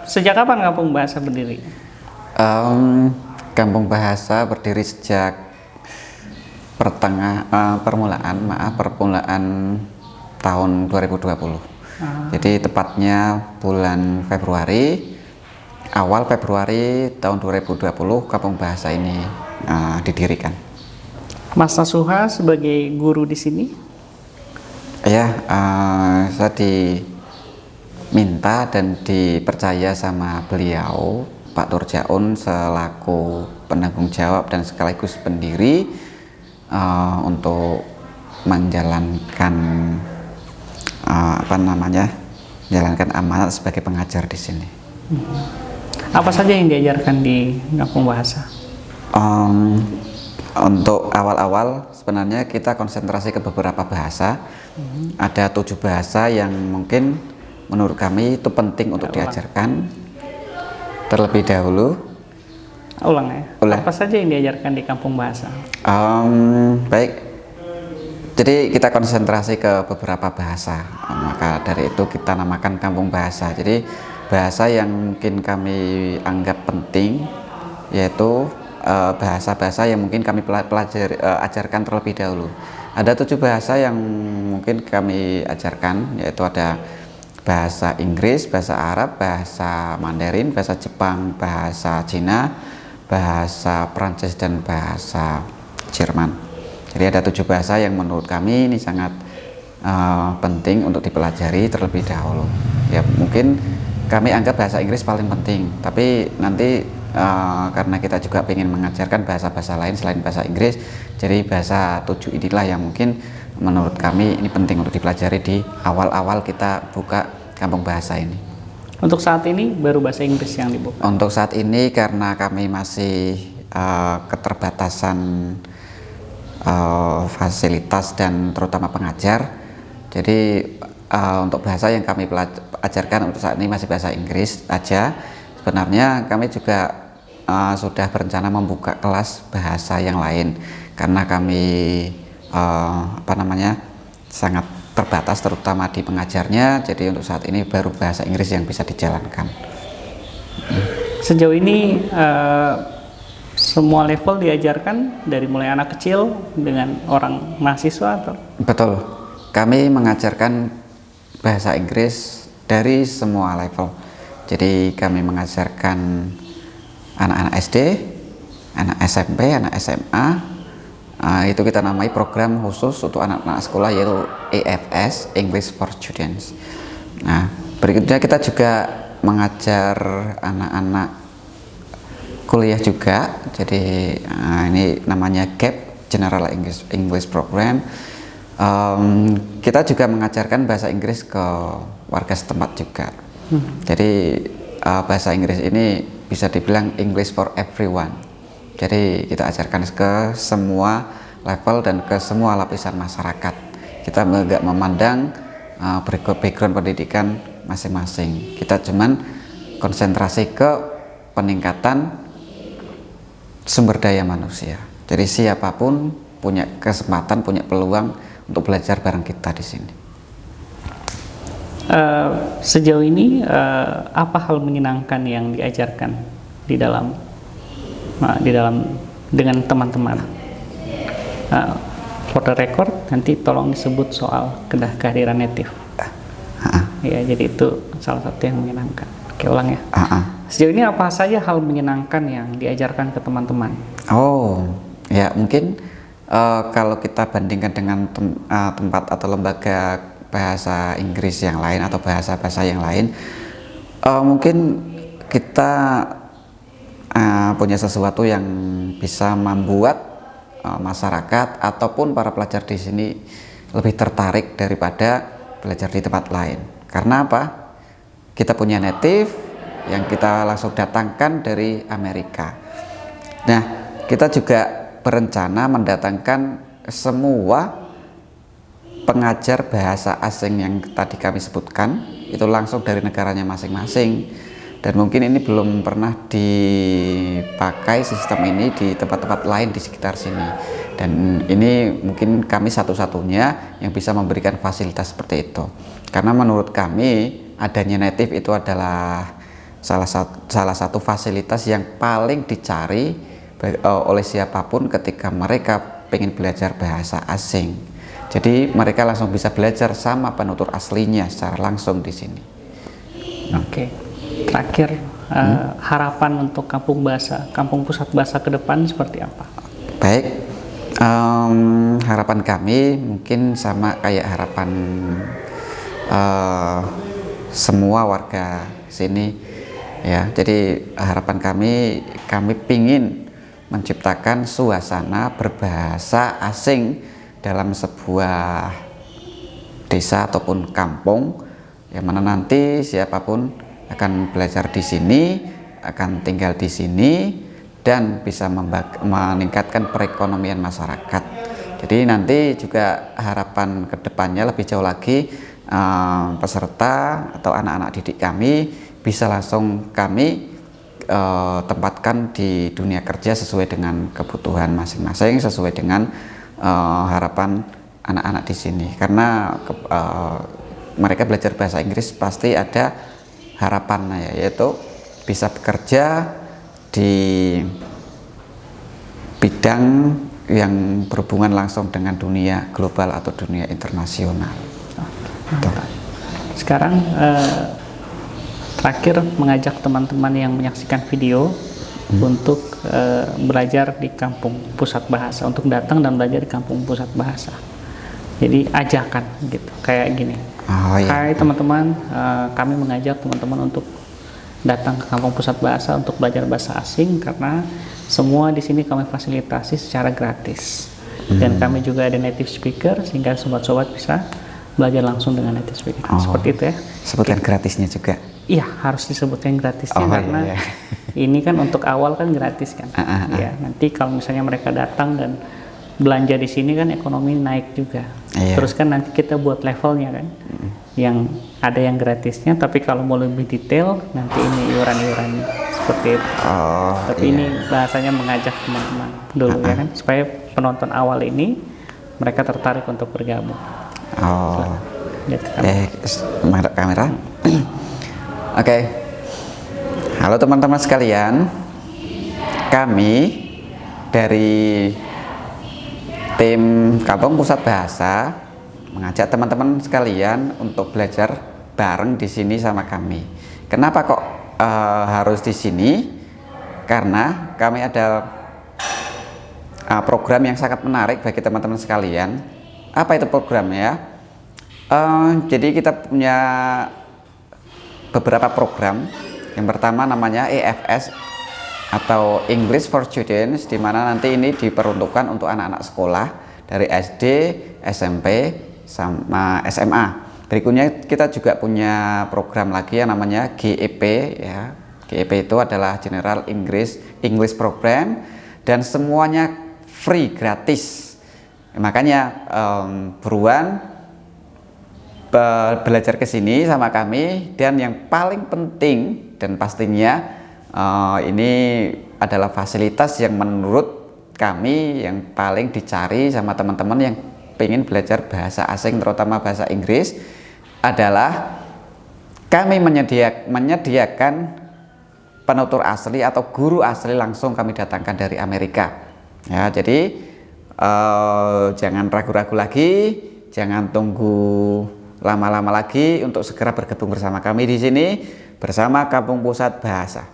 Sejak kapan Kampung Bahasa berdiri? Kampung Bahasa berdiri sejak permulaan tahun 2020. Jadi tepatnya bulan Februari, awal Februari tahun 2020 Kampung Bahasa ini didirikan. Mas Nasuha sebagai guru di sini? Ya, saya diminta dan dipercaya sama beliau, Pak Turjaun, selaku penanggung jawab dan sekaligus pendiri untuk menjalankan menjalankan amanat sebagai pengajar di sini. Apa saja yang diajarkan di Kampung Bahasa? Untuk awal-awal sebenarnya kita konsentrasi ke beberapa bahasa. Ada 7 bahasa yang mungkin menurut kami itu penting untuk diajarkan terlebih dahulu. Ulang ya. Apa saja yang diajarkan di Kampung Bahasa? Baik. Jadi kita konsentrasi ke beberapa bahasa. Maka dari itu kita namakan Kampung Bahasa. Jadi bahasa yang mungkin kami anggap penting yaitu bahasa-bahasa yang mungkin kami ajarkan terlebih dahulu. Ada 7 bahasa yang mungkin kami ajarkan, yaitu ada bahasa Inggris, bahasa Arab, bahasa Mandarin, bahasa Jepang, bahasa Cina, bahasa Prancis, dan bahasa Jerman. Jadi ada 7 bahasa yang menurut kami ini sangat penting untuk dipelajari terlebih dahulu. Ya mungkin kami anggap bahasa Inggris paling penting, tapi nanti karena kita juga ingin mengajarkan bahasa-bahasa lain selain bahasa Inggris, jadi bahasa 7 inilah yang mungkin menurut kami ini penting untuk dipelajari di awal-awal kita buka Kampung Bahasa ini. Untuk saat ini baru bahasa Inggris yang dibuka? Untuk saat ini karena kami masih keterbatasan fasilitas dan terutama pengajar, jadi untuk bahasa yang kami ajarkan untuk saat ini masih bahasa Inggris aja. Sebenarnya kami juga sudah berencana membuka kelas bahasa yang lain karena kami sangat terbatas terutama di pengajarnya. Jadi untuk saat ini baru bahasa Inggris yang bisa dijalankan. Sejauh ini semua level diajarkan dari mulai anak kecil dengan orang mahasiswa atau? Betul, kami mengajarkan bahasa Inggris dari semua level. Jadi kami mengajarkan anak-anak SD, anak SMP, anak SMA. Itu kita namai program khusus untuk anak-anak sekolah yaitu EFS, English for Students. Nah, berikutnya kita juga mengajar anak-anak kuliah juga. Jadi ini namanya GAP, General English Program. Kita juga mengajarkan bahasa Inggris ke warga setempat juga. Jadi bahasa Inggris ini bisa dibilang English for everyone. Jadi kita ajarkan ke semua level dan ke semua lapisan masyarakat. Kita nggak memandang background pendidikan masing-masing. Kita cuman konsentrasi ke peningkatan sumber daya manusia. Jadi siapapun punya kesempatan, punya peluang untuk belajar bareng kita di sini. Sejauh ini apa hal menyenangkan yang diajarkan di dalam dengan teman-teman? For the record nanti tolong disebut soal kehadiran native. Ya, jadi itu salah satu yang menyenangkan. Oke, ulang ya. Sejauh ini apa saja hal menyenangkan yang diajarkan ke teman-teman? Oh, ya mungkin kalau kita bandingkan dengan tempat atau lembaga bahasa Inggris yang lain atau bahasa-bahasa yang lain, mungkin kita punya sesuatu yang bisa membuat masyarakat ataupun para pelajar di sini lebih tertarik daripada belajar di tempat lain. Karena apa? Kita punya native yang kita langsung datangkan dari Amerika. Nah, kita juga berencana mendatangkan semua pengajar bahasa asing yang tadi kami sebutkan itu langsung dari negaranya masing-masing, dan mungkin ini belum pernah dipakai sistem ini di tempat-tempat lain di sekitar sini, dan ini mungkin kami satu-satunya yang bisa memberikan fasilitas seperti itu. Karena menurut kami adanya native itu adalah salah satu fasilitas yang paling dicari oleh siapapun ketika mereka pengen belajar bahasa asing. Jadi mereka langsung bisa belajar sama penutur aslinya secara langsung di sini. Oke. Terakhir, harapan untuk Kampung Bahasa, Kampung Pusat Bahasa ke depan seperti apa? Baik, harapan kami mungkin sama kayak harapan semua warga sini ya. Jadi harapan kami pingin menciptakan suasana berbahasa asing dalam sebuah desa ataupun kampung, yang mana nanti siapapun akan belajar di sini, akan tinggal di sini, dan bisa meningkatkan perekonomian masyarakat. Jadi nanti juga harapan kedepannya lebih jauh lagi, peserta atau anak-anak didik kami bisa langsung kami tempatkan di dunia kerja sesuai dengan kebutuhan masing-masing, sesuai dengan harapan anak-anak di sini. Karena mereka belajar bahasa Inggris pasti ada harapannya, yaitu bisa bekerja di bidang yang berhubungan langsung dengan dunia global atau dunia internasional. Sekarang terakhir mengajak teman-teman yang menyaksikan video untuk belajar di Kampung Pusat Bahasa, untuk datang dan belajar di Kampung Pusat Bahasa. Jadi ajakan gitu, kayak gini. Hai teman-teman, kami mengajak teman-teman untuk datang ke Kampung Pusat Bahasa untuk belajar bahasa asing, karena semua di sini kami fasilitasi secara gratis. Dan kami juga ada native speaker sehingga sobat-sobat bisa belajar langsung dengan native speaker. Seperti itu ya. Sebutkan gratisnya juga. Iya, harus disebutkan gratisnya karena ini kan untuk awal kan gratis kan. Ya, nanti kalau misalnya mereka datang dan belanja di sini kan ekonomi naik juga. Terus kan nanti kita buat levelnya kan. Yang ada yang gratisnya, tapi kalau mau lebih detail nanti ini iuran-iurannya seperti itu. Tapi ini bahasanya mengajak teman-teman dulu ya kan, supaya penonton awal ini mereka tertarik untuk bergabung. Kamera. Oke. Halo teman-teman sekalian, kami dari tim Kampung Pusat Bahasa mengajak teman-teman sekalian untuk belajar bareng di sini sama kami. Kenapa kok harus di sini? Karena kami ada program yang sangat menarik bagi teman-teman sekalian. Apa itu programnya? Jadi kita punya beberapa program. Yang pertama namanya EFS atau English for Students, di mana nanti ini diperuntukkan untuk anak-anak sekolah dari SD, SMP, sama SMA. Berikutnya kita juga punya program lagi yang namanya GEP ya. GEP itu adalah General English Program, dan semuanya free, gratis. Makanya buruan belajar ke sini sama kami. Dan yang paling penting dan pastinya ini adalah fasilitas yang menurut kami yang paling dicari sama teman-teman yang pengen belajar bahasa asing, terutama bahasa Inggris, adalah kami menyediakan penutur asli atau guru asli langsung kami datangkan dari Amerika. Ya, jadi jangan ragu-ragu lagi, jangan tunggu lama-lama lagi untuk segera bergabung bersama kami di sini bersama Kampung Pusat Bahasa.